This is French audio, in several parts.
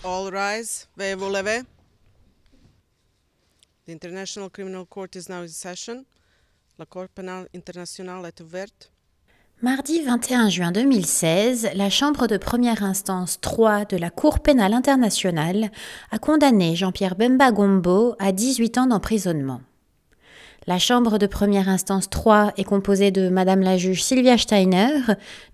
All rise. Veuillez vous lever. The International Criminal Court is now in session. La Cour pénale internationale est ouverte. Mardi 21 juin 2016, la Chambre de première instance 3 de la Cour pénale internationale a condamné Jean-Pierre Bemba Gombo à 18 ans d'emprisonnement. La Chambre de première instance 3 est composée de Madame la juge Sylvia Steiner,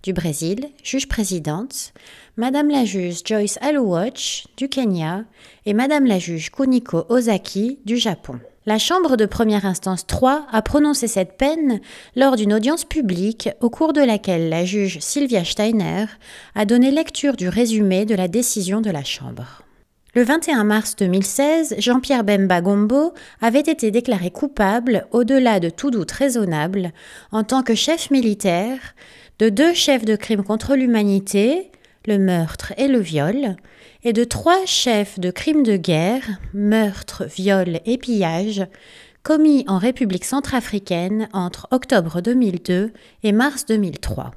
du Brésil, juge présidente, Madame la juge Joyce Aluoch, du Kenya, et Madame la juge Kuniko Ozaki, du Japon. La Chambre de première instance 3 a prononcé cette peine lors d'une audience publique au cours de laquelle la juge Sylvia Steiner a donné lecture du résumé de la décision de la Chambre. Le 21 mars 2016, Jean-Pierre Bemba Gombo avait été déclaré coupable, au-delà de tout doute raisonnable, en tant que chef militaire, de 2 chefs de crimes contre l'humanité, le meurtre et le viol, et de 3 chefs de crimes de guerre, meurtre, viol et pillage, commis en République centrafricaine entre octobre 2002 et mars 2003.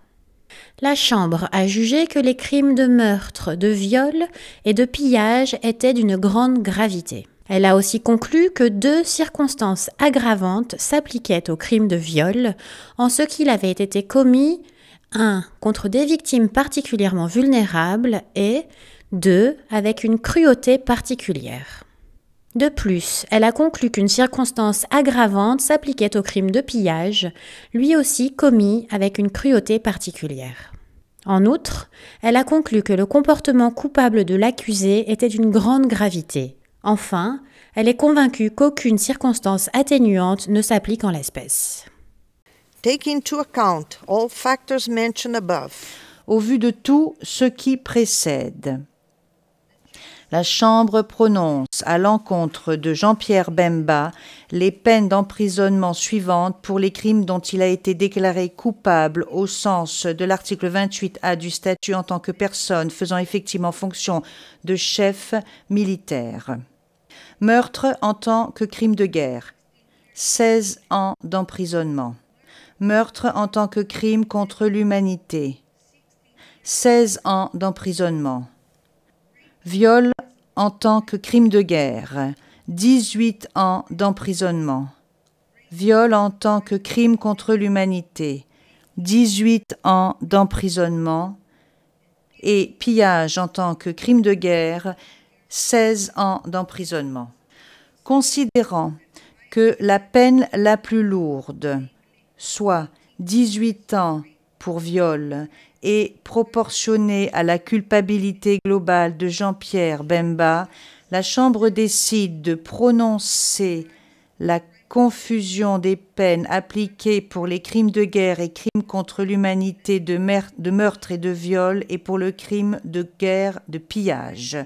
La Chambre a jugé que les crimes de meurtre, de viol et de pillage étaient d'une grande gravité. Elle a aussi conclu que 2 circonstances aggravantes s'appliquaient au crime de viol, en ce qu'il avait été commis 1. Contre des victimes particulièrement vulnérables et 2. Avec une cruauté particulière. De plus, elle a conclu qu'une circonstance aggravante s'appliquait au crime de pillage, lui aussi commis avec une cruauté particulière. En outre, elle a conclu que le comportement coupable de l'accusé était d'une grande gravité. Enfin, elle est convaincue qu'aucune circonstance atténuante ne s'applique en l'espèce. Take into account all factors mentioned above. Au vu de tout ce qui précède, la Chambre prononce à l'encontre de Jean-Pierre Bemba les peines d'emprisonnement suivantes pour les crimes dont il a été déclaré coupable au sens de l'article 28A du statut en tant que personne faisant effectivement fonction de chef militaire. Meurtre en tant que crime de guerre, 16 ans d'emprisonnement. Meurtre en tant que crime contre l'humanité, 16 ans d'emprisonnement. Viol en tant que crime de guerre, 18 ans d'emprisonnement. Viol en tant que crime contre l'humanité, 18 ans d'emprisonnement. Et pillage en tant que crime de guerre, 16 ans d'emprisonnement. Considérant que la peine la plus lourde, soit 18 ans pour viol, et proportionnée à la culpabilité globale de Jean-Pierre Bemba, la Chambre décide de prononcer la confusion des peines appliquées pour les crimes de guerre et crimes contre l'humanité de meurtre et de viol et pour le crime de guerre de pillage.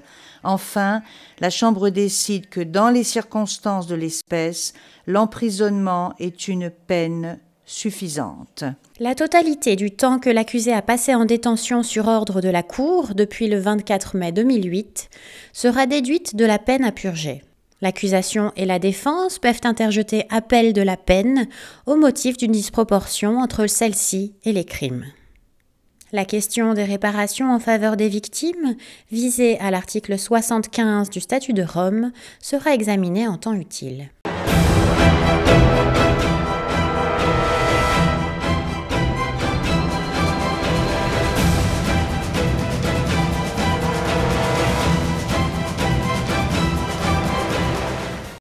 Enfin, la Chambre décide que dans les circonstances de l'espèce, l'emprisonnement est une peine suffisante. La totalité du temps que l'accusé a passé en détention sur ordre de la Cour depuis le 24 mai 2008 sera déduite de la peine à purger. L'accusation et la défense peuvent interjeter appel de la peine au motif d'une disproportion entre celle-ci et les crimes. La question des réparations en faveur des victimes, visée à l'article 75 du Statut de Rome, sera examinée en temps utile.